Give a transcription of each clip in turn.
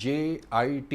JIT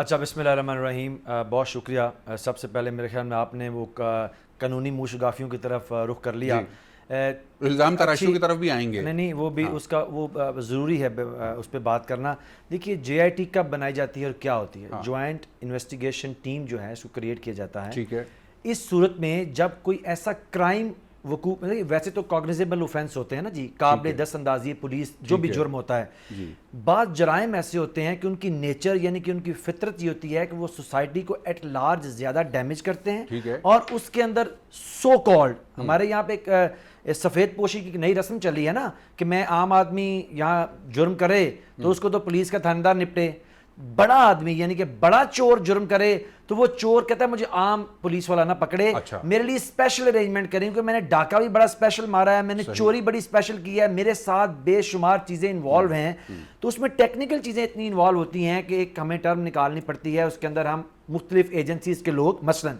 اچھا، بسم اللہ الرحمن الرحیم. بہت شکریہ. سب سے پہلے میرے خیال میں آپ نے وہ قانونی موشگافیوں کی طرف رخ کر لیا. الزام تراشیوں کی طرف بھی آئیں گے. نہیں وہ بھی اس کا وہ ضروری ہے اس پہ بات کرنا. دیکھیے جے آئی ٹی کب بنائی جاتی ہے اور کیا ہوتی ہے؟ جوائنٹ انویسٹیگیشن ٹیم جو ہے اس کو کریٹ کیا جاتا ہے. ٹھیک ہے. اس صورت میں جب کوئی ایسا کرائم وقوع، ویسے تو کاگنیزیبل اوفینس ہوتے ہیں نا جی، قابل دست اندازی پولیس جو بھی جرم ہوتا ہے. بعض جرائم ایسے ہوتے ہیں کہ ان کی نیچر یعنی کہ ان کی فطرت یہ ہوتی ہے کہ وہ سوسائٹی کو ایٹ لارج زیادہ ڈیمیج کرتے ہیں، اور اس کے اندر سو کالڈ ہمارے یہاں پہ ایک سفید پوشی کی نئی رسم چلی ہے نا کہ میں عام آدمی یہاں جرم کرے تو اس کو تو پولیس کا تھاندار نپٹے، بڑا آدمی یعنی کہ بڑا چور جرم کرے تو وہ چور کہتا ہے مجھے عام پولیس والا نہ پکڑے، میرے لیے اسپیشل ارینجمنٹ کریں کیونکہ میں نے ڈاکہ بھی بڑا اسپیشل مارا ہے، میں نے چوری بڑی اسپیشل کی ہے، میرے ساتھ بے شمار چیزیں انوالو ہیں. تو اس میں ٹیکنیکل چیزیں اتنی انوالو ہوتی ہیں کہ ایک ہمیں ٹرم نکالنی پڑتی ہے، اس کے اندر ہم مختلف ایجنسیز کے لوگ، مثلا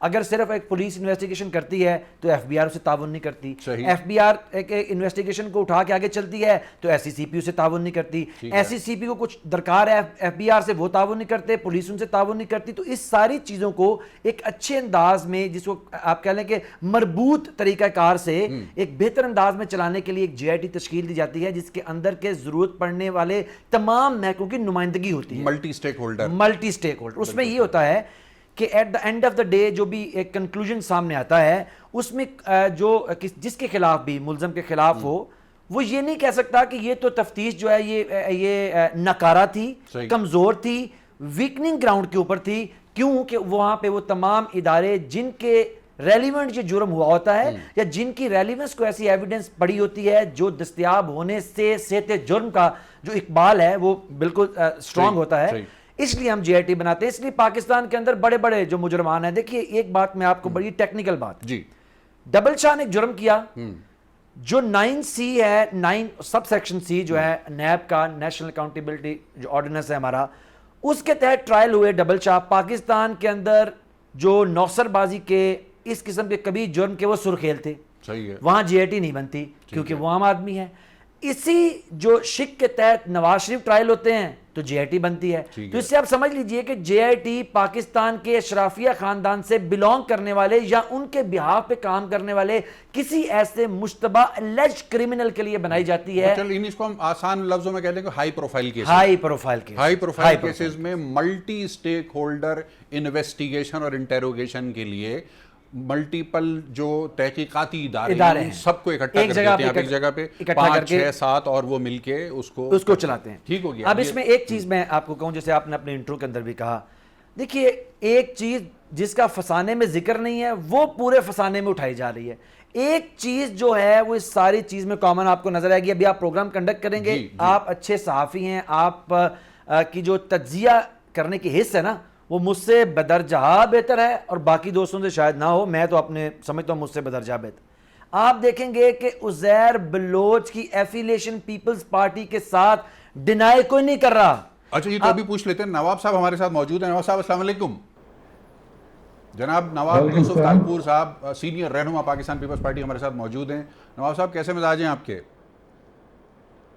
اگر صرف ایک پولیس انویسٹیگیشن کرتی ہے تو ایف بی آر اسے تعاون نہیں کرتی، ایف بی آر ایک انویسٹیگیشن کو اٹھا کے آگے چلتی ہے تو ایس سی سی پی اسے تعاون نہیں کرتی، ایس سی سی پی کو کچھ درکار ہے ایف بی آر سے وہ تعاون نہیں کرتے، پولیس ان سے تعاون نہیں کرتی. تو اس ساری چیزوں کو ایک اچھے انداز میں، جس کو آپ کہہ لیں کہ مربوط طریقہ کار سے ایک بہتر انداز میں چلانے کے لیے ایک جے آئی ٹی تشکیل دی جاتی ہے جس کے اندر کے ضرورت پڑنے والے تمام محکموں کی نمائندگی ہوتی ہے، ملٹی اسٹیک ہولڈر. اس میں یہ ہوتا ہے کہ at the end of the day جو بھی ایک کنکلوژن سامنے آتا ہے اس میں جو جس کے خلاف بھی ملزم کے خلاف ہو وہ یہ نہیں کہہ سکتا کہ یہ تو تفتیش جو ہے یہ ناکارہ تھی، کمزور تھی، ویکننگ گراؤنڈ کے اوپر تھی. کیوں کہ وہاں پہ وہ تمام ادارے جن کے ریلیونٹ یہ جرم ہوا ہوتا ہے یا جن کی ریلیونس کو ایسی ایویڈنس پڑی ہوتی ہے جو دستیاب ہونے سے صحت جرم کا جو اقبال ہے وہ بالکل اسٹرانگ ہوتا ہے، اس لیے ہم جے آئی ٹی بناتے ہیں. اس لیے پاکستان کے اندر بڑے بڑے جو مجرمان ہیں، دیکھیے ایک بات میں آپ کو بڑی ٹیکنیکل بات، ڈبل شاہ نے ایک جرم کیا جو 9C ہے، 9 سب سیکشن سی جو ہے نیب کا نیشنل اکاؤنٹیبلٹی جو آرڈیننس ہے ہمارا، اس کے تحت ٹرائل ہوئے ڈبل شاہ. پاکستان کے اندر جو نوسر بازی کے اس قسم کے کبھی جرم کے وہ سرخیل تھے، وہاں جے آئی ٹی نہیں بنتی کیونکہ وہ عام آدمی ہے. اسی جو شک کے تحت نواز شریف ٹرائل ہوتے ہیں تو جے آئی ٹی بنتی ہے. تو اس سے آپ سمجھ لیجئے کہ جے آئی ٹی پاکستان کے اشرافیہ خاندان سے بلونگ کرنے والے یا ان کے بہاف پہ کام کرنے والے کسی ایسے مشتبہ اللیجڈ کرمنل کے لیے بنائی جاتی ہے. اس کو ہم آسان لفظوں میں کہتے ہیں کہ ہائی پروفائل کیسز میں ملٹی اسٹیک ہولڈر انویسٹیگیشن اور انٹیروگیشن کے لیے ملٹیپل جو تحقیقاتی ادارے ہیں سب کو اکٹھا کر دیتے ہیں ایک جگہ پہ 5 6 7 اور وہ مل کے اس کو چلاتے ہیں. ٹھیک ہو گیا. اب اس میں ایک چیز میں آپ کو کہوں جیسے آپ نے اپنے انٹرو کے اندر بھی کہا، دیکھیے ایک چیز جس کا فسانے میں ذکر نہیں ہے وہ پورے فسانے میں اٹھائی جا رہی ہے. ایک چیز جو ہے وہ اس ساری چیز میں کامن آپ کو نظر آئے گی. ابھی آپ پروگرام کنڈکٹ کریں گے، آپ اچھے صحافی ہیں، آپ کی جو تجزیہ کرنے کی حص ہے نا وہ مجھ سے بدرجہ بہتر ہے اور باقی دوستوں سے شاید نہ ہو، میں تو اپنے سمجھتا ہوں مجھ سے بدرجہ بہتر. آپ دیکھیں گے کہ عزیر بلوچ کی ایفیلیشن پیپلز پارٹی کے ساتھ ڈینائی کوئی نہیں کر رہا. اچھا یہ تو ابھی پوچھ لیتے ہیں. نواب صاحب ہمارے ساتھ موجود ہیں. نواب صاحب السلام علیکم. جناب نواب یوسف تالپور صاحب سینئر رہنما پاکستان پیپلز پارٹی ہمارے ساتھ موجود ہیں. نواب صاحب کیسے مزاج ہیں آپ کے؟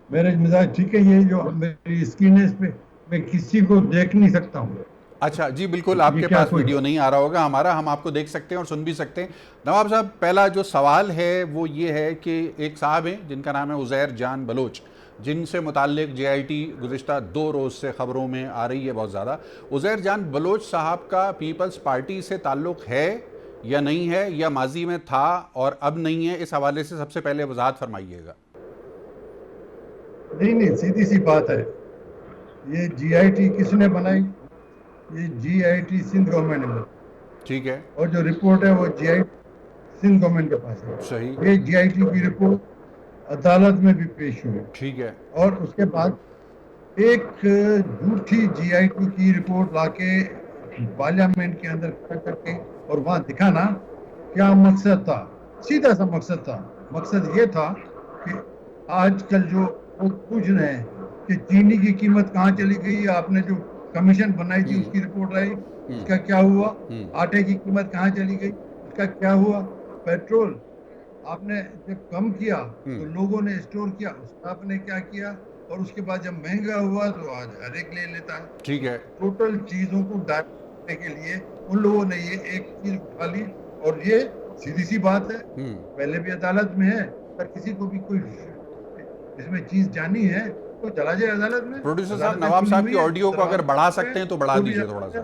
میرے مزاج ٹھیک ہے. یہ جو میری اسکرین ہے اس پہ میں کسی کو دیکھ نہیں سکتا ہوں. اچھا جی بالکل، آپ کے پاس ویڈیو نہیں آ رہا ہوگا ہمارا، ہم آپ کو دیکھ سکتے ہیں اور سن بھی سکتے ہیں. نواب صاحب پہلا جو سوال ہے وہ یہ ہے کہ ایک صاحب ہیں جن کا نام ہے عزیر جان بلوچ، جن سے متعلق جے آئی ٹی گزشتہ 2 روز سے خبروں میں آ رہی ہے بہت زیادہ. عزیر جان بلوچ صاحب کا پیپلز پارٹی سے تعلق ہے یا نہیں ہے، یا ماضی میں تھا اور اب نہیں ہے؟ اس حوالے سے سب سے پہلے وضاحت فرمائیے گا. نہیں سیدھی سی بات ہے. یہ جی آئی ٹی کس نے بنائی؟ یہ جی آئی ٹی سندھ گورنمنٹ نے بنائی. ٹھیک ہے. اور جو رپورٹ ہے وہ جی آئی سندھ گورنمنٹ کے پاس ہے. صحیح. یہ جی آئی ٹی کی رپورٹ عدالت میں بھی پیش ہوئی. ٹھیک ہے. اور اس کے بعد ایک جھوٹی جی آئی ٹی کی رپورٹ لا کے پارلیمنٹ کے اندر کھڑا کر کے اور وہاں دکھانا کیا مقصد تھا. سیدھا سا مقصد تھا. مقصد یہ تھا کہ آج کل جو پوچھ رہے ہیں کہ چینی کی قیمت کہاں چلی گئی، آپ نے جو کمیشن بنائی تھی اس کی رپورٹ آئی، اس کا کیا ہوا؟ آٹے کی قیمت کہاں چلی گئی، اس کا کیا ہوا؟ پیٹرول آپ نے جب کم کیا تو لوگوں نے اسٹور کیا، اس کا آپ نے کیا کیا؟ اور اس کے بعد جب مہنگا ہوا تو آج ہر ایک لے لیتا ہے. ٹھیک ہے. ٹوٹل چیزوں کو ڈالنے کے لیے ان لوگوں نے یہ ایک چیز اٹھا لی, اور یہ سیدھی سی بات ہے, پہلے بھی عدالت میں ہے, اگر کسی کو بھی کوئی اس میں چیز جانی ہے تو چلا جائے عدالت میں. پروڈیوسر صاحب, نواب صاحب کی آڈیو کو اگر بڑھا سکتے ہیں تو بڑھا دیجئے تھوڑا سا.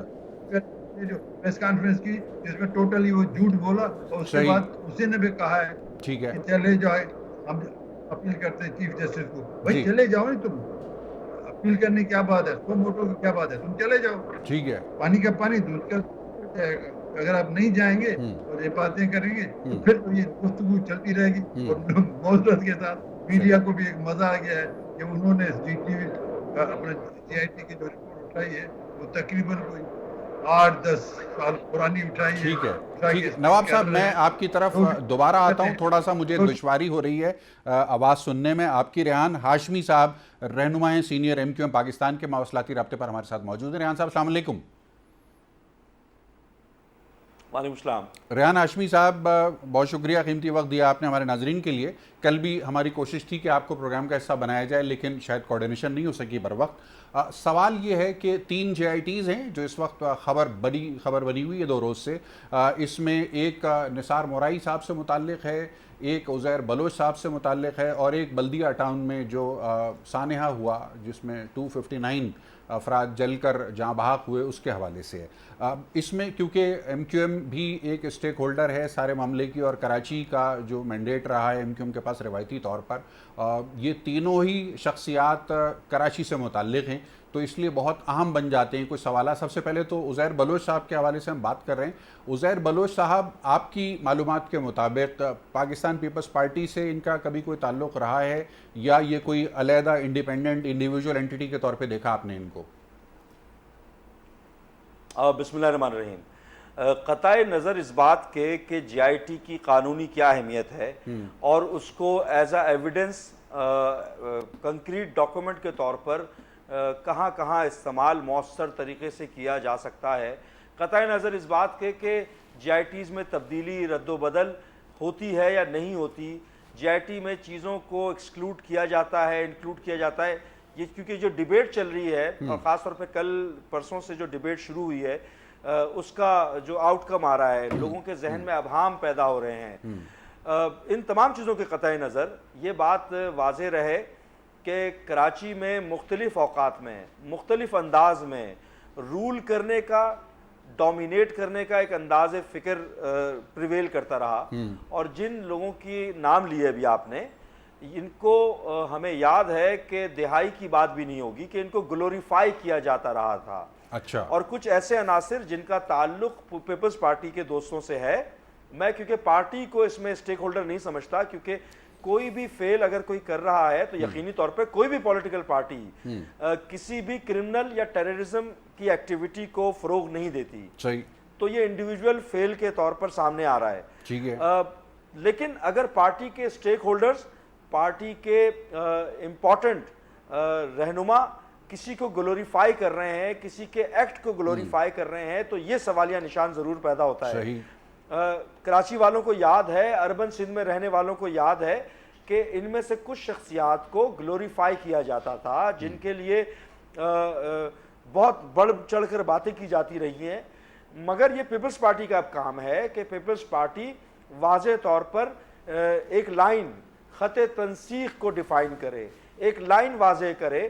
جو پریس کانفرنس کی جس میں ٹوٹلی وہ جھوٹ بولا, اور اس کے بعد اسی نے بھی کہا ہے ٹھیک ہے کہ چلے جائے, ہم اپیل کرتے ہیں چیف جسٹس کو, بھائی چلے جاؤ, نہیں تم اپیل کرنے کی کیا بات ہے, تو موٹو کی کیا بات ہے, تم چلے جاؤ. ٹھیک ہے. پانی کا پانی دودھ کا جائے گا. اگر آپ نہیں جائیں گے اور یہ باتیں کریں گے تو پھر تو یہ گفتگو چلتی رہے گی. اور معذرت کے ساتھ میڈیا کو بھی ایک مزہ آ گیا ہے کہ انہوں نے جی ٹی وی اپنے جی آئی ٹی کی جو رپورٹ اٹھائی ہے وہ تقریباً کوئی 8-10 سال پرانی اٹھائی ہے. ٹھیک ہے, ٹھیک ہے. نواب صاحب, میں آپ کی طرف دوبارہ آتا ہوں, تھوڑا سا مجھے دشواری ہو رہی ہے آواز سننے میں. آپ کی ریحان ہاشمی صاحب رہنما ہیں, senior M Q M Pakistan کے, مواصلاتی رابطے پر ہمارے ساتھ موجود ہیں. ریحان صاحب السلام علیکم. وعلیکم السلام. ریحان ہاشمی صاحب, بہت شکریہ, قیمتی وقت دیا آپ نے ہمارے ناظرین کے لیے. کل بھی ہماری کوشش تھی کہ آپ کو پروگرام کا حصہ بنایا جائے, لیکن شاید کوارڈینیشن نہیں ہو سکی بر وقت. سوال یہ ہے کہ 3 جے آئی ٹیز ہیں جو اس وقت خبر بنی ہوئی ہے 2 روز سے. اس میں ایک نثار مورائی صاحب سے متعلق ہے, ایک عزیر بلوچ صاحب سے متعلق ہے, اور ایک بلدیہ ٹاؤن میں جو سانحہ ہوا جس میں 259 افراد جل کر جاں بحق ہوئے, اس کے حوالے سے ہے. اس میں کیونکہ ایم کیو ایم بھی ایک اسٹیک ہولڈر ہے سارے معاملے کی, اور کراچی کا جو مینڈیٹ رہا ہے ایم کیو ایم کے پاس روایتی طور پر, یہ تینوں ہی شخصیات کراچی سے متعلق ہیں, تو اس لیے بہت اہم بن جاتے ہیں کچھ سوالات. سب سے پہلے تو عزیر بلوچ صاحب کے حوالے سے ہم بات کر رہے ہیں. عزیر بلوچ صاحب, آپ کی معلومات کے مطابق پاکستان پیپلز پارٹی سے ان کا کبھی کوئی تعلق رہا ہے, یا یہ کوئی علیحدہ انڈیپینڈنٹ انڈیویجول اینٹی کے طور پہ دیکھا آپ نے ان کو؟ بسم اللہ الرحمن الرحیم. قطع نظر اس بات کے کہ جی آئی ٹی کی قانونی کیا اہمیت ہے اور اس کو as a evidence concrete document کے طور پر کہاں کہاں استعمال مؤثر طریقے سے کیا جا سکتا ہے, قطع نظر اس بات کے کہ جی آئی ٹیز میں تبدیلی رد و بدل ہوتی ہے یا نہیں ہوتی, جی آئی ٹی میں چیزوں کو ایکسکلوڈ کیا جاتا ہے, انکلوڈ کیا جاتا ہے, یہ کیونکہ جو ڈیبیٹ چل رہی ہے, اور خاص طور پہ کل پرسوں سے جو ڈیبیٹ شروع ہوئی ہے, اس کا جو آؤٹ کم آ رہا ہے, لوگوں کے ذہن میں ابہام پیدا ہو رہے ہیں. ان تمام چیزوں کے قطع نظر یہ بات واضح رہے کہ کراچی میں مختلف اوقات میں مختلف انداز میں رول کرنے کا, ڈومینیٹ کرنے کا ایک انداز فکر پریویل کرتا رہا, اور جن لوگوں کی نام لیے ابھی آپ نے, ان کو ہمیں یاد ہے کہ دہائی کی بات بھی نہیں ہوگی کہ ان کو گلوریفائی کیا جاتا رہا تھا. اچھا. اور کچھ ایسے عناصر جن کا تعلق پیپلز پارٹی کے دوستوں سے ہے, میں کیونکہ پارٹی کو اس میں اسٹیک ہولڈر نہیں سمجھتا, کیونکہ کوئی بھی فیل اگر کوئی کر رہا ہے تو یقینی طور پہ کوئی بھی پولیٹیکل پارٹی کسی بھی کرمنل یا ٹیررزم کی ایکٹیویٹی کو فروغ نہیں دیتی. صحیح. تو یہ انڈیویجول فیل کے طور پر سامنے آ رہا ہے. ٹھیک ہے. لیکن اگر پارٹی کے اسٹیک ہولڈرز, پارٹی کے امپورٹنٹ رہنما کسی کو گلوریفائی کر رہے ہیں, کسی کے ایکٹ کو گلوریفائی کر رہے ہیں, تو یہ سوالیہ نشان ضرور پیدا ہوتا ہے. صحیح. کراچی والوں کو یاد ہے, اربن سندھ میں رہنے والوں کو یاد ہے کہ ان میں سے کچھ شخصیات کو گلوریفائی کیا جاتا تھا, جن کے لیے بہت بڑھ چڑھ کر باتیں کی جاتی رہی ہیں. مگر یہ پیپلز پارٹی کا اب کام ہے کہ پیپلز پارٹی واضح طور پر ایک لائن, خط تنسیق کو ڈیفائن کرے, ایک لائن واضح کرے,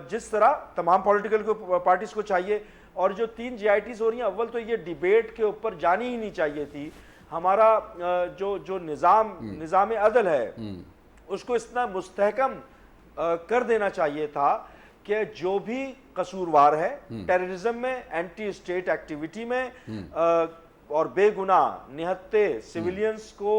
جس طرح تمام پولیٹیکل پارٹیز کو چاہیے. اور جو 3 جی آئی ٹیز ہو رہی ہیں, اول تو یہ ڈیبیٹ کے اوپر جانی ہی نہیں چاہیے تھی. ہمارا جو نظام عدل ہے اس کو اتنا مستحکم کر دینا چاہیے تھا کہ جو بھی قصوروار ہے ٹیررزم میں, اینٹی اسٹیٹ ایکٹیویٹی میں, اور بے گناہ نہتے سویلینز کو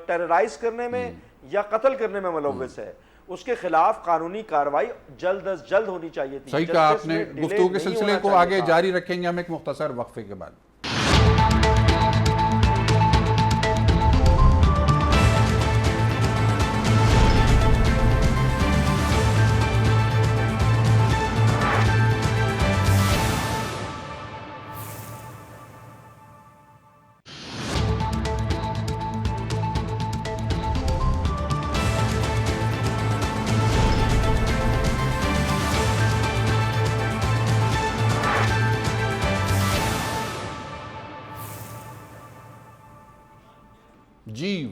ٹیررائز کرنے میں یا قتل کرنے میں ملوث ہے, اس کے خلاف قانونی کارروائی جلد از جلد ہونی چاہیے تھی. صحیح کہا آپ نے. گفتگو کے سلسلے کو آگے جاری رکھیں گے ہم ایک مختصر وقفے کے بعد.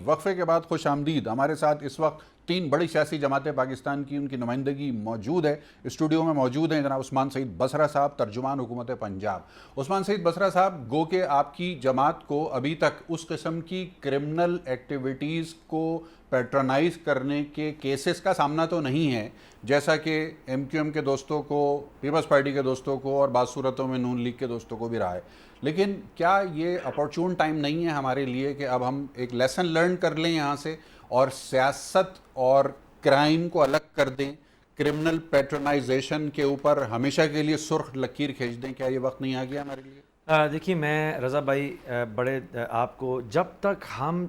وقفے کے بعد خوش آمدید. ہمارے ساتھ اس وقت 3 بڑی سیاسی جماعتیں پاکستان کی ان کی نمائندگی موجود ہے. اسٹوڈیو میں موجود ہیں جناب عثمان سعید بصرہ صاحب, ترجمان حکومت پنجاب. عثمان سعید بصرہ صاحب, گو کہ آپ کی جماعت کو ابھی تک اس قسم کی کرمنل ایکٹیویٹیز کو پیٹرنائز کرنے کے کیسز کا سامنا تو نہیں ہے جیسا کہ ایم کیو ایم کے دوستوں کو, پیپلز پارٹی کے دوستوں کو اور بعض صورتوں میں نون لیگ کے دوستوں کو بھی رہا ہے. لیکن کیا یہ اپورچون ٹائم نہیں ہے ہمارے لیے کہ اب ہم ایک لیسن لرن کر لیں یہاں سے اور سیاست اور کرائم کو الگ کر دیں, کرمنل پیٹرنائزیشن کے اوپر ہمیشہ کے لیے سرخ لکیر کھینچ دیں؟ کیا یہ وقت نہیں آ گیا ہمارے لیے؟ دیکھیے میں رضا بھائی بڑے آپ کو, جب تک ہم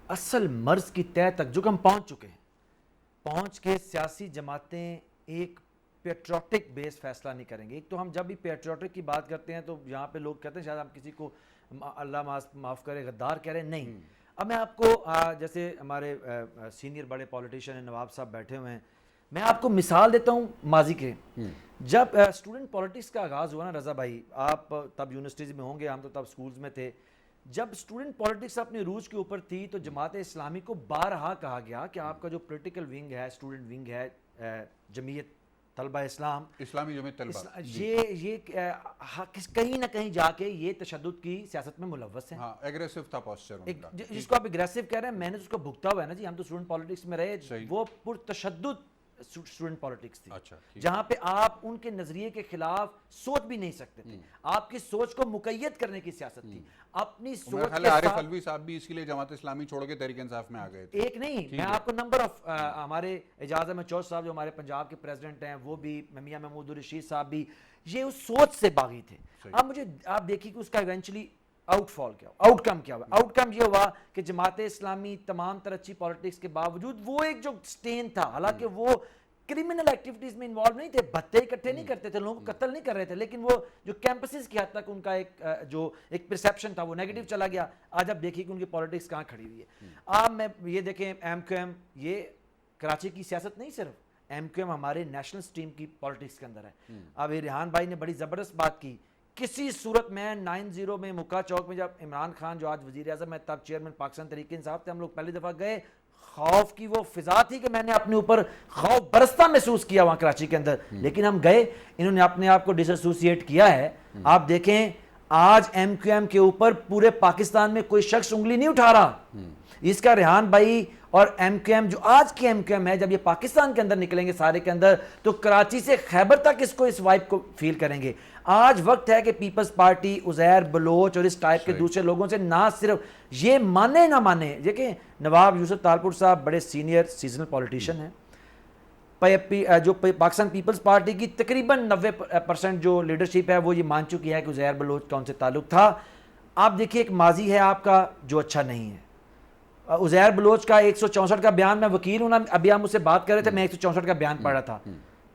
اصل مرض کی تہہ تک جو کہ ہم پہنچ چکے ہیں, پہنچ کے سیاسی جماعتیں ایک پیٹریوٹک بیس فیصلہ نہیں کریں گے. ایک تو ہم جب بھی پیٹریوٹک کی بات کرتے ہیں تو یہاں پہ لوگ کہتے ہیں شاید ہم کسی کو اللہ معاف کرے غدار کہہ رہے ہیں. نہیں, اب میں آپ کو جیسے ہمارے سینئر بڑے پولیٹیشین ہیں نواب صاحب بیٹھے ہوئے ہیں, میں آپ کو مثال دیتا ہوں ماضی کے. جب اسٹوڈنٹ پالیٹکس کا آغاز ہوا نا رضا بھائی, آپ تب یونیورسٹیز میں ہوں گے, ہم تو تب سکولز میں تھے. جب اسٹوڈنٹ پالیٹکس اپنے عروج کے اوپر تھی تو جماعت اسلامی کو بارہا کہا گیا کہ آپ کا جو پولیٹیکل ونگ ہے, اسٹوڈنٹ ونگ ہے, جمعیت طلبہ اسلام, اسلامی جمعیت طلبہ, یہ کہیں نہ کہیں جا کے یہ تشدد کی سیاست میں ملوث ہیں. ہاں, ایگریسو تھا پوسچر ان کا, جس کو آپ ایگریسو کہہ رہے ہیں, میں نے اس کو بھگتا ہوا ہے نا جی, ہم تو اسٹوڈنٹ پالیٹکس میں رہے, وہ پرتشدد اسٹوڈنٹ پالیٹکس تھی. جہاں پہ آپ ان کے نظریے کے خلاف سوچ بھی نہیں سکتے تھے, آپ کی سوچ کو مقید کرنے کی سیاست تھی. اپنی سوچ کے عارف الوی صاحب بھی اسی لیے جماعت اسلامی چھوڑ کے تحریک انصاف میں آ گئے تھے. ایک نہیں, میں آپ کو نمبر آف ہمارے اعجاز احمد چوہدری صاحب جو ہمارے پنجاب کے پریزیڈنٹ ہیں, وہ بھی, میاں محمود الرشید صاحب بھی, یہ اس سوچ سے باغی تھے. اب مجھے آپ دیکھیے کہ اس کا ایونچولی آؤٹ فال کیا ہوا, آؤٹ کم کیا ہوا. آؤٹ کم یہ ہوا کہ جماعت اسلامی تمام تر اچھی پالیٹکس کے باوجود وہ ایک جو سٹین تھا, حالانکہ وہ کرمنل ایکٹیویٹیز میں انوالو نہیں تھے, بھتے اکٹھے نہیں کرتے تھے, لوگوں کو قتل نہیں کر رہے تھے, لیکن وہ جو کیمپسز کی حد تک ان کا ایک پرسیپشن تھا وہ نیگیٹو چلا گیا. آج اب دیکھیے کہ ان کی پالیٹکس کہاں کھڑی ہوئی ہے. آپ میں یہ دیکھیں, ایم کیو ایم, یہ کراچی کی سیاست نہیں, صرف ایم کیو ایم ہمارے نیشنل سٹریم کی پالیٹکس کے اندر ہے. اب ریحان بھائی نے بڑی زبردست بات کی, کسی صورت میں 90 میں مکہ چوک میں جب عمران خان جو آج وزیر اعظم ہے, تب چیئرمین پاکستان تحریک انصاف تھے, ہم لوگ پہلی دفعہ گئے, خوف کی وہ فضا تھی کہ میں نے اپنے اوپر خوف برستا محسوس کیا وہاں کراچی کے اندر. لیکن ہم گئے, انہوں نے اپنے آپ کو ڈس ایسوسیٹ کیا ہے. آپ دیکھیں آج ایم کیو ایم کے اوپر پورے پاکستان میں کوئی شخص انگلی نہیں اٹھا رہا. اس کا ریحان بھائی اور ایم کیو ایم, جو آج کی ایم کیو ایم ہے, جب یہ پاکستان کے اندر نکلیں گے سارے کے اندر, تو کراچی سے خیبر تک اس وائب کو فیل کریں گے. آج وقت ہے کہ پیپلز پارٹی, عزیر بلوچ اور اس ٹائپ کے دوسرے لوگوں سے نہ صرف یہ مانے نہ مانے, دیکھیں نواب یوسف تالپور صاحب بڑے سینئر سیزنل پولیٹیشین ہیں, جو پاکستان پیپلز پارٹی کی تقریباً 90% جو لیڈرشپ ہے وہ یہ مان چکی ہے کہ عزیر بلوچ کا ان سے تعلق تھا. آپ دیکھیے ایک ماضی ہے آپ کا جو اچھا نہیں ہے. عزیر بلوچ کا 164 کا بیان, میں وکیل ہوں نا, ابھی ہم اس سے بات کر رہے تھے, میں 164 کا بیان پڑھ رہا تھا.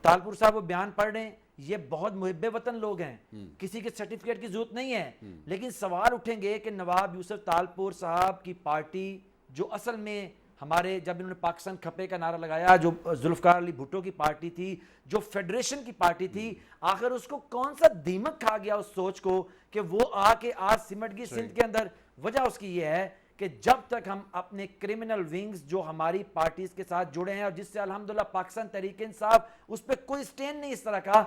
تالپور صاحب وہ بیان پڑھ رہے ہیں, یہ بہت محب وطن لوگ ہیں, کسی کے سرٹیفکیٹ کی ضرورت نہیں ہے. لیکن سوال اٹھیں گے کہ نواب یوسف تالپور صاحب کی پارٹی جو اصل میں ہمارے, جب انہوں نے پاکستان کھپے کا نعرہ لگایا, جو ذوالفقار علی بھٹو کی پارٹی تھی, جو فیڈریشن کی پارٹی تھی, آخر اس کو کون سا دیمک کھا گیا اس سوچ کو کہ وہ آ کے آج سمٹ گئی سندھ کے اندر. وجہ اس کی یہ ہے کہ جب تک ہم اپنے کرمنل ونگز جو ہماری پارٹیز کے ساتھ جڑے ہیں, اور جس سے الحمدللہ پاکستان تحریک انصاف, اس پہ کوئی سٹین نہیں اس طرح کا,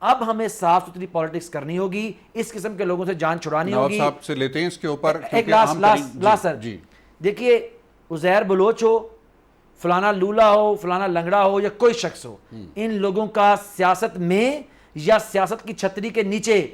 اب ہمیں صاف ستھری پالیٹکس کرنی ہوگی, اس قسم کے لوگوں سے جان چھڑانی ہوگی. نواب صاحب سے لیتے ہیں اس کے اوپر ایک لاسٹ سر, دیکھیے عزیر بلوچ ہو, فلانا لولا ہو, فلانا لنگڑا ہو, یا کوئی شخص ہو, ان لوگوں کا سیاست میں یا سیاست کی چھتری کے نیچے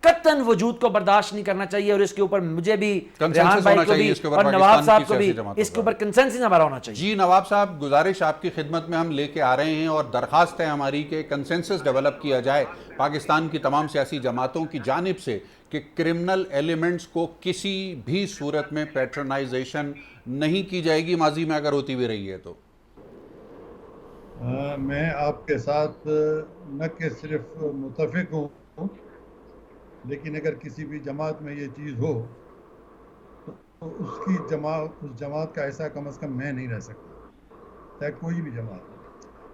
قطعاً وجود کو برداشت نہیں کرنا چاہیے. اور اس کے اوپر مجھے بھی, ریحان بھائی کو بھی, اور نواب صاحب کو بھی اس کے اوپر کنسنسس ہمارا ہونا چاہیے. جی نواب صاحب, گزارش آپ کی خدمت میں ہم لے کے آ رہے ہیں اور درخواست ہے ہماری کہ کنسنسس ڈیولپ کیا جائے پاکستان کی تمام سیاسی جماعتوں کی جانب سے کہ کرمنل ایلیمنٹس کو کسی بھی صورت میں پیٹرنائزیشن نہیں کی جائے گی, ماضی میں اگر ہوتی بھی رہی ہے تو. میں آپ کے ساتھ نہ کہ صرف متفق ہوں, لیکن اگر کسی بھی جماعت میں یہ چیز ہو تو اس جماعت کا ایسا کم از کم میں نہیں رہ سکتا, چاہے کوئی بھی جماعت.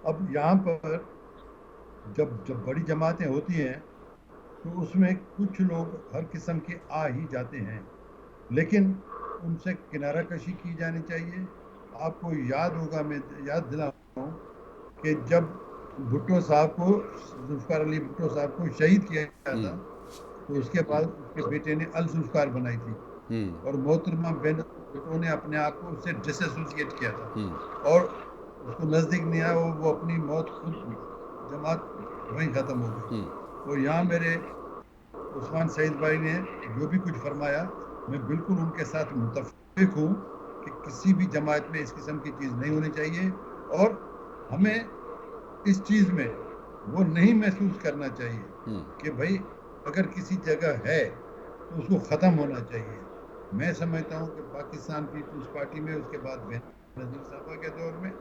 اب یہاں پر جب بڑی جماعتیں ہوتی ہیں تو اس میں کچھ لوگ ہر قسم کے آ ہی جاتے ہیں, لیکن ان سے کنارہ کشی کی جانی چاہیے. آپ کو یاد ہوگا, میں یاد دلاؤں کہ جب بھٹو صاحب کو, ذوالفقار علی بھٹو صاحب کو شہید کیا گیا تھا تو اس کے بعد اس کے بیٹے نے الذوالفقار بنائی تھی, اور محترمہ بھٹو نے اپنے آپ کو اس سے ڈس ایسوسیٹ کیا تھا اور اس کو نزدیک نہیں آیا, وہ اپنی موت خود, جماعت وہیں ختم ہو گئی. تو یہاں میرے عثمان سعید بھائی نے جو بھی کچھ فرمایا, میں بالکل ان کے ساتھ متفق ہوں کہ کسی بھی جماعت میں اس قسم کی چیز نہیں ہونی چاہیے, اور ہمیں اس چیز میں وہ نہیں محسوس کرنا چاہیے کہ بھائی اگر کسی جگہ ہے تو اس کو ختم ہونا چاہیے. میں سمجھتا ہوں کہ پاکستان پیپلز پارٹی میں اس کے بعد بینظیر صاحبہ کے دور میں,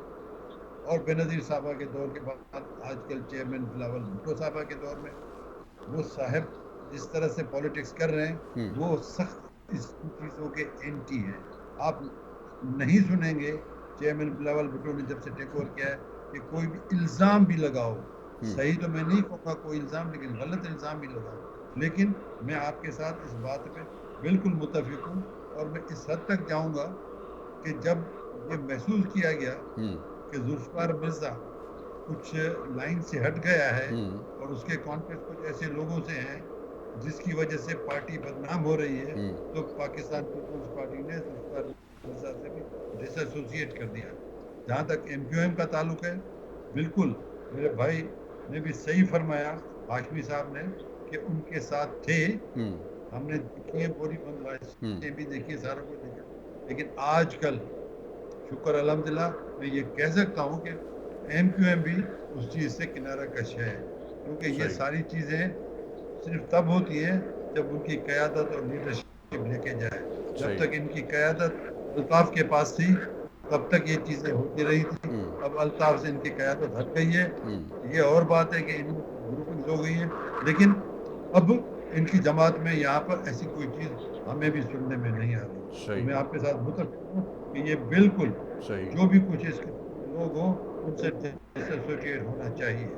اور بینظیر صاحبہ کے دور کے بعد آج کل چیئرمین بلاول بھٹو صاحبہ کے دور میں, وہ صاحب جس طرح سے پولیٹکس کر رہے ہیں وہ سخت اس چیزوں کے اینٹی ہیں. آپ نہیں سنیں گے چیئرمین بلاول بھٹو نے جب سے ٹیک اوور کیا ہے کہ کوئی بھی الزام بھی لگاؤ, صحیح تو میں نہیں کہوں گا کوئی الزام, لیکن غلط الزام بھی لگاؤ. لیکن میں آپ کے ساتھ اس بات پہ بالکل متفق ہوں, اور میں اس حد تک جاؤں گا کہ جب یہ محسوس کیا گیا کہ ذوالفقار مرزا کچھ لائن سے ہٹ گیا ہے اور اس کے کانٹیکٹ کچھ ایسے لوگوں سے ہیں جس کی وجہ سے پارٹی بدنام ہو رہی ہے, تو پاکستان پیپلز پارٹی نے ذوالفقار مرزا سے بھی ڈس ایسوسیٹ کر دیا. جہاں تک ایم کیو ایم کا تعلق ہے, بالکل میرے بھائی نے بھی صحیح فرمایا, ہاشمی صاحب نے, کہ ان کے ساتھ تھے. ہم نے دیکھی ہے بوری بندوبست بھی دیکھی, سارا کچھ دیکھا, لیکن آج کل شکر الحمدللہ میں یہ کہہ سکتا ہوں کہ ایم کیو ایم بھی اس چیز سے کنارہ کش ہے, کیونکہ یہ ساری چیزیں صرف تب ہوتی ہیں جب ان کی قیادت اور لیڈرشپ لے کے جائے. جب تک ان کی قیادت الطاف کے پاس تھی تب تک یہ چیزیں ہوتی رہی تھی. اب الطاف سے ان کی قیادت ہٹ گئی ہے, یہ اور بات ہے کہ ان گروپنگ ہو گئی ہے, لیکن اب ان کی جماعت میں یہاں پر ایسی کوئی چیز ہمیں بھی سننے میں نہیں آ رہی. میں آپ کے ساتھ متفق ہوں کہ یہ بالکل جو بھی کچھ اس کے لوگ ہوں ان سے ڈس ایسوسیٹ ہونا چاہیے.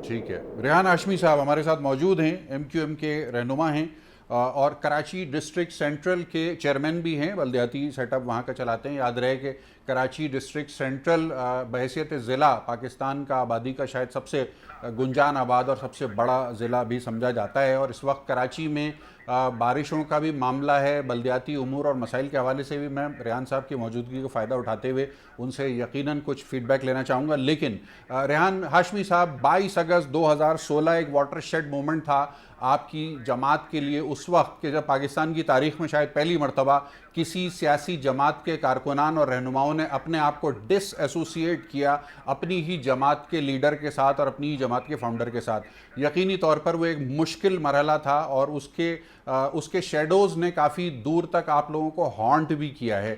ٹھیک ہے. ریحان ہاشمی صاحب ہمارے ساتھ موجود ہیں, ایم کیو ایم کے رہنما ہیں اور کراچی ڈسٹرکٹ سینٹرل کے چیئرمین بھی ہیں, بلدیاتی سیٹ اپ وہاں کا چلاتے ہیں. یاد رہے کہ کراچی ڈسٹرکٹ سینٹرل بحیثیت ضلع پاکستان کا آبادی کا شاید سب سے گنجان آباد اور سب سے بڑا ضلع بھی سمجھا جاتا ہے, اور اس وقت کراچی میں بارشوں کا بھی معاملہ ہے. بلدیاتی امور اور مسائل کے حوالے سے بھی میں ریحان صاحب کی موجودگی کا فائدہ اٹھاتے ہوئے ان سے یقیناً کچھ فیڈ بیک لینا چاہوں گا. لیکن ریحان ہاشمی صاحب, 22 اگست 2016 ایک واٹر شیڈ مومنٹ تھا آپ کی جماعت کے لیے اس وقت کہ جب پاکستان کی تاریخ میں شاید پہلی مرتبہ کسی سیاسی جماعت کے کارکنان اور رہنماؤں نے اپنے آپ کو ڈس ایسوسیٹ کیا اپنی ہی جماعت کے لیڈر کے ساتھ اور اپنی ہی جماعت کے فاؤنڈر کے ساتھ. یقینی طور پر وہ ایک مشکل مرحلہ تھا, اور اس کے شیڈوز نے کافی دور تک آپ لوگوں کو ہانٹ بھی کیا ہے.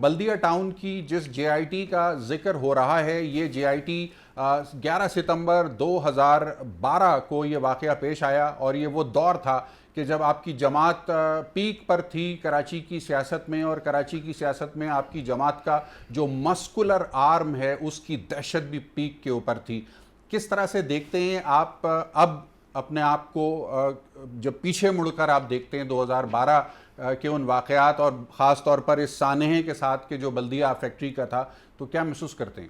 بلدیہ ٹاؤن کی جس جے آئی ٹی کا ذکر ہو رہا ہے, یہ جے آئی ٹی 11 ستمبر 2012 کو یہ واقعہ پیش آیا, اور یہ وہ دور تھا کہ جب آپ کی جماعت پیک پر تھی کراچی کی سیاست میں, اور کراچی کی سیاست میں آپ کی جماعت کا جو مسکولر آرم ہے اس کی دہشت بھی پیک کے اوپر تھی. کس طرح سے دیکھتے ہیں آپ اب اپنے آپ کو, جب پیچھے مڑ کر آپ دیکھتے ہیں 2012 کے ان واقعات اور خاص طور پر اس سانحے کے ساتھ کہ جو بلدیہ فیکٹری کا تھا, تو کیا محسوس کرتے ہیں؟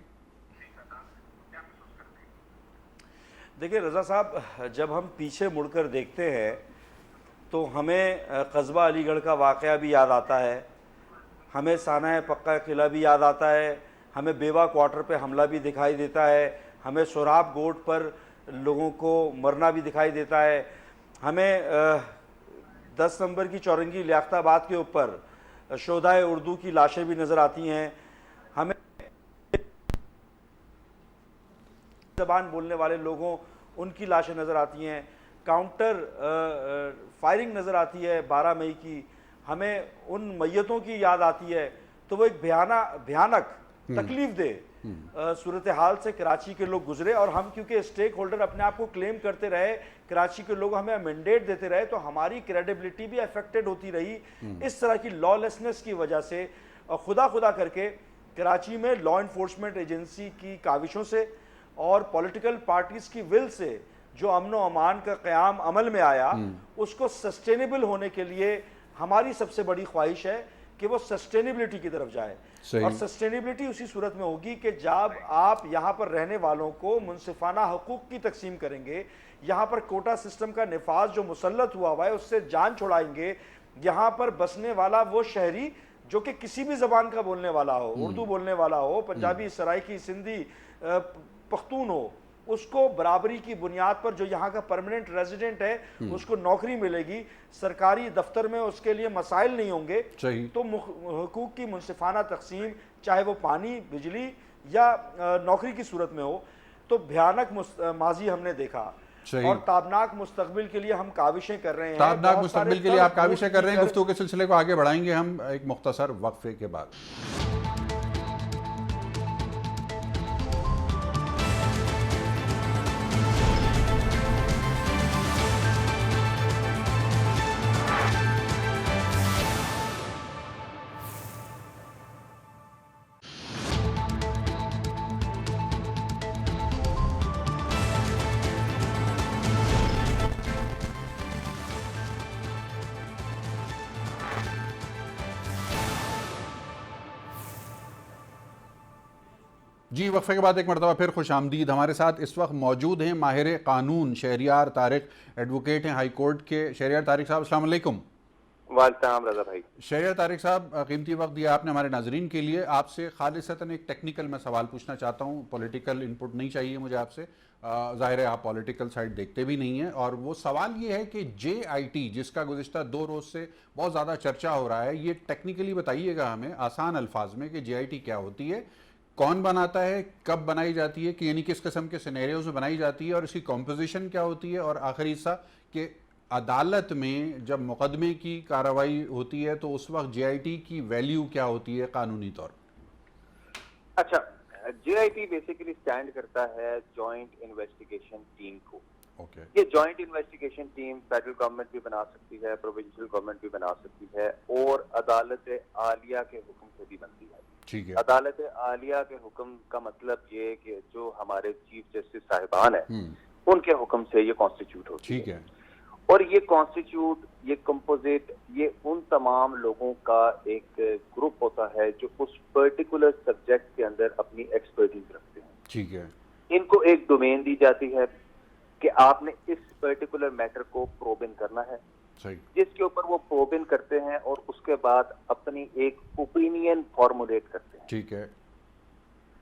دیکھیں رضا صاحب, جب ہم پیچھے مڑ کر دیکھتے ہیں تو ہمیں قصبہ علی گڑھ کا واقعہ بھی یاد آتا ہے, ہمیں سانحہ پکا قلعہ بھی یاد آتا ہے, ہمیں بیوہ کوارٹر پہ حملہ بھی دکھائی دیتا ہے, ہمیں سوراب گوٹ پر لوگوں کو مرنا بھی دکھائی دیتا ہے, ہمیں 10 نمبر کی چورنگی لیاقت آباد کے اوپر شہدائے اردو کی لاشیں بھی نظر آتی ہیں, ہمیں زبان بولنے والے لوگوں ان کی لاشیں نظر آتی ہیں, کاؤنٹر فائرنگ نظر آتی ہے 12 مئی کی, ہمیں ان میتوں کی یاد آتی ہے. تو وہ ایک بھیانک تکلیف دہ صورتحال سے کراچی کے لوگ گزرے, اور ہم کیونکہ اسٹیک ہولڈر اپنے آپ کو کلیم کرتے رہے, کراچی کے لوگ ہمیں مینڈیٹ دیتے رہے, تو ہماری کریڈیبلٹی بھی افیکٹڈ ہوتی رہی اس طرح کی لا لیسنس کی وجہ سے. اور خدا کر کے کراچی میں لا انفورسمنٹ ایجنسی کی کاوشوں سے اور پولیٹیکل پارٹیز کی ول سے جو امن و امان کا قیام عمل میں آیا, اس کو سسٹینیبل ہونے کے لیے ہماری سب سے بڑی خواہش ہے کہ وہ سسٹینیبلٹی کی طرف جائے. صحیح. اور سسٹینیبلٹی اسی صورت میں ہوگی کہ جب آپ یہاں پر رہنے والوں کو منصفانہ حقوق کی تقسیم کریں گے, یہاں پر کوٹا سسٹم کا نفاذ جو مسلط ہوا ہوا ہے اس سے جان چھڑائیں گے, یہاں پر بسنے والا وہ شہری جو کہ کسی بھی زبان کا بولنے والا ہو, اردو بولنے والا ہو, پنجابی, سرائکی, سندھی, پختون ہو, اس کو برابری کی بنیاد پر جو یہاں کا پرمننٹ ریزیڈنٹ ہے اس کو نوکری ملے گی, سرکاری دفتر میں اس کے لیے مسائل نہیں ہوں گے. تو حقوق کی منصفانہ تقسیم چاہے وہ پانی, بجلی یا نوکری کی صورت میں ہو, تو بھیانک ماضی ہم نے دیکھا اور تابناک مستقبل کے لیے ہم کاوشیں کر رہے ہیں. تابناک مستقبل کے لیے آپ کاوشیں کر رہے ہیں. گفتگو کے سلسلے کو آگے بڑھائیں گے ہم ایک مختصر وقفے کے بعد. جی, وقفے کے بعد ایک مرتبہ پھر خوش آمدید. ہمارے ساتھ اس وقت موجود ہیں ماہر قانون شہریار طارق, ایڈوکیٹ ہیں ہائی کورٹ کے. شہریار طارق صاحب السلام علیکم. وعلیکم رضا بھائی. شہریار طارق صاحب, قیمتی وقت دیا آپ نے ہمارے ناظرین کے لیے. آپ سے خالصتاً ایک ٹیکنیکل میں سوال پوچھنا چاہتا ہوں, پولیٹیکل انپٹ نہیں چاہیے مجھے آپ سے. ظاہر ہے آپ پولیٹیکل سائٹ دیکھتے بھی نہیں ہیں, اور وہ سوال یہ ہے کہ جے آئی ٹی جس کا گزشتہ 2 روز سے بہت زیادہ چرچا ہو رہا ہے, یہ ٹیکنیکلی بتائیے گا ہمیں آسان الفاظ میں کہ جے آئی ٹی کیا ہوتی ہے, کون بناتا ہے, کب بنائی جاتی ہے, کہ یعنی کس قسم کے سینیریوز میں بنائی جاتی ہے, اور اس کی کمپوزیشن کیا ہوتی ہے, اور آخری حصہ کہ عدالت میں جب مقدمے کی کارروائی ہوتی ہے تو اس وقت جے آئی ٹی کی ویلیو کیا ہوتی ہے قانونی طور پر. اچھا, جے آئی ٹی بیسیکلی اسٹینڈ کرتا ہے جوائنٹ انویسٹیگیشن ٹیم کو. یہ joint investigation team federal government بھی بنا سکتی ہے, پروونشل گورنمنٹ بھی بنا سکتی ہے, اور عدالت عالیہ کے حکم سے بھی بنتی ہے. عدالت عالیہ کے حکم کا مطلب یہ کہ جو ہمارے چیف جسٹس صاحبان ہیں ان کے حکم سے یہ کانسٹیٹیوٹ ہوتی ہے. اور یہ کانسٹیٹیوٹ, یہ کمپوزٹ, یہ ان تمام لوگوں کا ایک گروپ ہوتا ہے جو اس پرٹیکولر سبجیکٹ کے اندر اپنی ایکسپرٹیز رکھتے ہیں. ٹھیک ہے. ان کو ایک ڈومین دی جاتی ہے کہ آپ نے اس پرٹیکولر میٹر کو پروبن کرنا ہے, جس کے اوپر وہ پروبن کرتے ہیں اور اس کے بعد اپنی ایک اوپینین فارمولیٹ کرتے ہیں. ٹھیک ہے.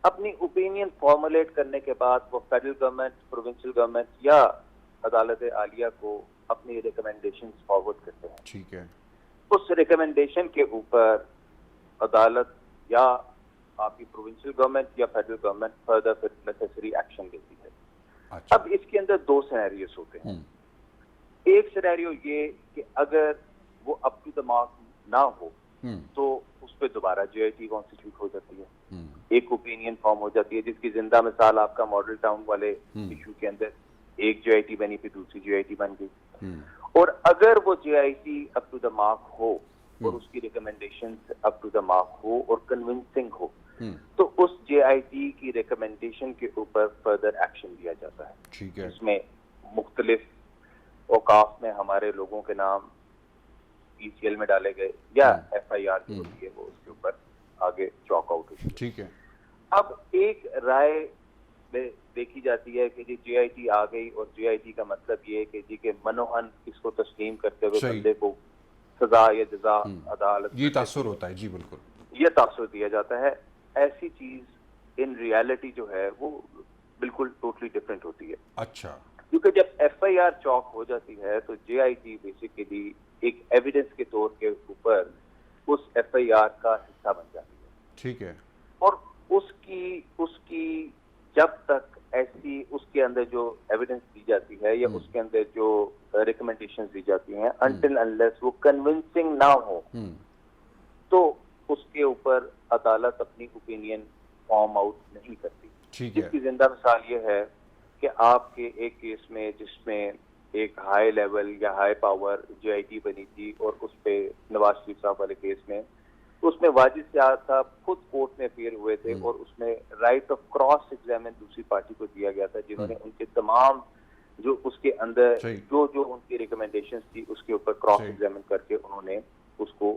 اپنی اوپینین فارمولیٹ کرنے کے بعد وہ فیڈرل گورنمنٹ, پروونشل گورنمنٹ یا عدالت عالیہ کو اپنی ریکمنڈیشن فارورڈ کرتے ہیں. ٹھیک ہے. اس ریکمنڈیشن کے اوپر عدالت یا آپ کی پروونشل گورنمنٹ یا فیڈرل گورنمنٹ فردر پھر نیسیسری ایکشن لیتی ہے. اب اس کے اندر 2 سینیریوز ہوتے ہیں. ایک سینیریو یہ کہ اگر وہ اپ ٹو دا مارک نہ ہو تو اس پہ دوبارہ جے آئی ٹی کانسٹیٹیوٹ ہو جاتی ہے, ایک اوپینین فارم ہو جاتی ہے, جس کی زندہ مثال آپ کا ماڈل ٹاؤن والے ایشو کے اندر ایک جے آئی ٹی بنی پھر دوسری جے آئی ٹی بن گئی. اور اگر وہ J I T up to the mark ہو اور اس کی recommendation up to the mark ہو اور کنونسنگ ہو تو اس جے آئی ٹی کی ریکمنڈیشن کے اوپر فردر ایکشن لیا جاتا ہے. اس میں مختلف اوقاف میں ہمارے لوگوں کے نام پی سی ایل میں ڈالے گئے یا ایف آئی آر جو ہوتی ہے وہ اس کے اوپر آگے چاک آؤٹ ہوتی ہے. ٹھیک ہے. اب ایک رائے دیکھی جاتی ہے کہ جی آئی ٹی آ گئی, اور جے آئی ٹی کا مطلب یہ ہے کہ جی کے منوہن اس کو تسلیم کرتے ہوئے بندے کو سزا یا جزا عدالت یہ تاثر ہوتا ہے. جی بالکل, یہ تاثر دیا جاتا ہے. ایسی چیز ان ریالٹی جو ہے وہ بالکل ٹوٹلی ڈفرینٹ ہوتی ہے. اچھا. کیونکہ جب ایف آئی آر چاک ہو جاتی ہے تو جے آئی ٹی بیسیکلی ایک ایویڈنس کے طور کے اوپر اس ایف آئی آر کا حصہ بن جاتی ہے. ٹھیک ہے. اور اس کی جب تک ایسی اس کے اندر جو ایویڈنس دی جاتی ہے یا اس کے اندر جو ریکمنڈیشن دی جاتی ہیں انٹل انلیس وہ کنونسنگ نہ ہو تو اس کے اوپر عدالت اپنی اوپینین فارم آؤٹ نہیں کرتی. اس کی زندہ مثال یہ ہے کہ آپ کے ایک کیس میں جس میں ایک ہائی لیول یا high power J I T بنی تھی اور اس پہ نواز شریف صاحب والے کیس میں اس میں واجد سیاح صاحب خود کورٹ میں اپیئر ہوئے تھے اور اس میں رائٹ آف کراس ایگزامن دوسری پارٹی کو دیا گیا تھا, جنہوں نے ان کے تمام جو اس کے اندر جو ان کی ریکمنڈیشنز تھی اس کے اوپر کراس ایگزامن کر کے انہوں نے اس کو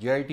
JIT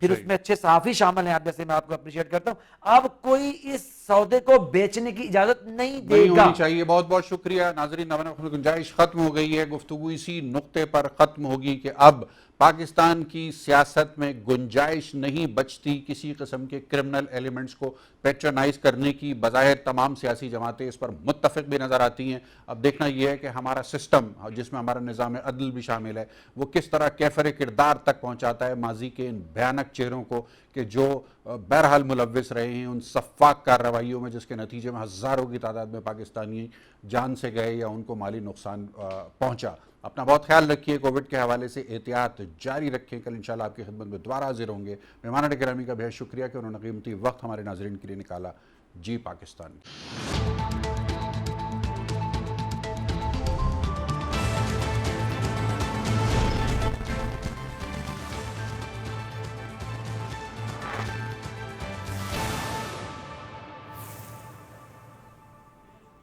پھر اس میں اچھے صحافی شامل ہیں آپ جیسے، میں آپ کو اپریشیٹ کرتا ہوں. اب کوئی اس سودے کو بیچنے کی اجازت نہیں دے گا. ہونی چاہیے. بہت بہت شکریہ ناظرین. گنجائش ختم ہو گئی ہے. گفتگو اسی نقطے پر ختم ہوگی کہ اب پاکستان کی سیاست میں گنجائش نہیں بچتی کسی قسم کے کرمنل ایلیمنٹس کو پیٹرنائز کرنے کی. بظاہر تمام سیاسی جماعتیں اس پر متفق بھی نظر آتی ہیں. اب دیکھنا یہ ہے کہ ہمارا سسٹم جس میں ہمارا نظام عدل بھی شامل ہے وہ کس طرح کیفر کردار تک پہنچاتا ہے ماضی کے ان بھیانک چہروں کو کہ جو بہرحال ملوث رہے ہیں ان سفاک کارروائیوں میں جس کے نتیجے میں ہزاروں کی تعداد میں پاکستانی جان سے گئے یا ان کو مالی نقصان پہنچا. اپنا بہت خیال رکھیے. کووڈ کے حوالے سے احتیاط جاری رکھیں. کل انشاءاللہ آپ کی خدمت میں دوبارہ حاضر ہوں گے. مہمان گرامی کا بہت شکریہ کہ انہوں نے قیمتی وقت ہمارے ناظرین کے لیے نکالا. جی پاکستان.